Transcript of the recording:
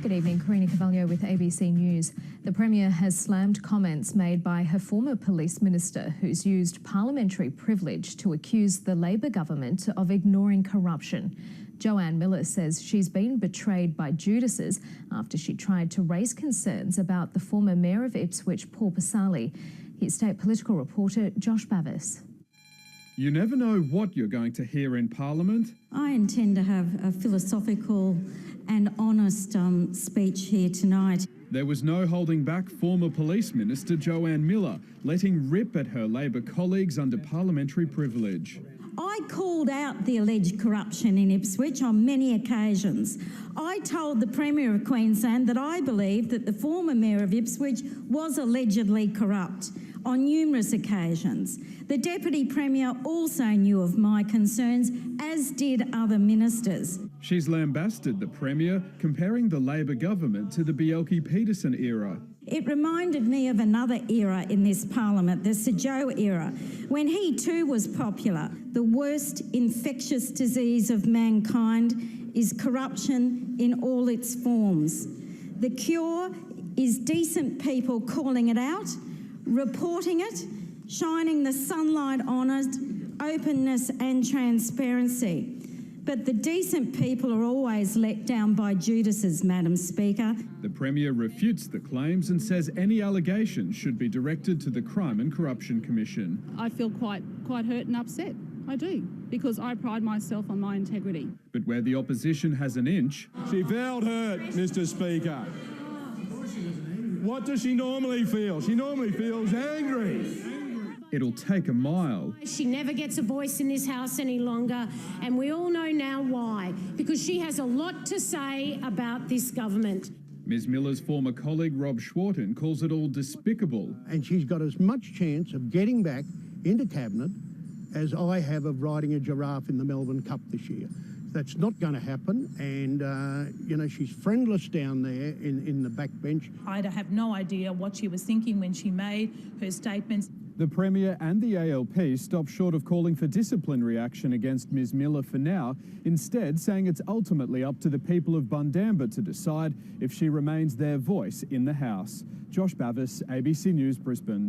Good evening, Karina Carvalho with ABC News. The Premier has slammed comments made by her former police minister, who's used parliamentary privilege to accuse the Labor government of ignoring corruption. Joanne Miller says she's been betrayed by Judases after she tried to raise concerns about the former Mayor of Ipswich, Paul Pasali. Here's state political reporter Josh Bavis. You never know what you're going to hear in Parliament. I intend to have a philosophical and honest speech here tonight. There was no holding back former Police Minister Joanne Miller, letting rip at her Labor colleagues under parliamentary privilege. I called out the alleged corruption in Ipswich on many occasions. I told the Premier of Queensland that I believed that the former Mayor of Ipswich was allegedly corrupt on numerous occasions. The Deputy Premier also knew of my concerns, as did other ministers. She's lambasted the Premier, comparing the Labor government to the Bjelke-Petersen era. It reminded me of another era in this parliament, the Sir Joe era, when he too was popular. The worst infectious disease of mankind is corruption in all its forms. The cure is decent people calling it out, reporting it, shining the sunlight on it, openness and transparency. But the decent people are always let down by Judases, Madam Speaker. The Premier refutes the claims and says any allegations should be directed to the Crime and Corruption Commission. I feel quite hurt and upset. I do, because I pride myself on my integrity. But where the opposition has an inch... She felt hurt, Mr. Speaker. What does she normally feel? She normally feels angry. It'll take a mile. She never gets a voice in this House any longer, and we all know now why, because she has a lot to say about this government. Ms Miller's former colleague Rob Schwarten calls it all despicable. And she's got as much chance of getting back into Cabinet as I have of riding a giraffe in the Melbourne Cup this year. That's not going to happen, and, she's friendless down there in the backbench. I have no idea what she was thinking when she made her statements. The Premier and the ALP stopped short of calling for disciplinary action against Ms Miller for now, instead saying it's ultimately up to the people of Bundamba to decide if she remains their voice in the House. Josh Bavis, ABC News, Brisbane.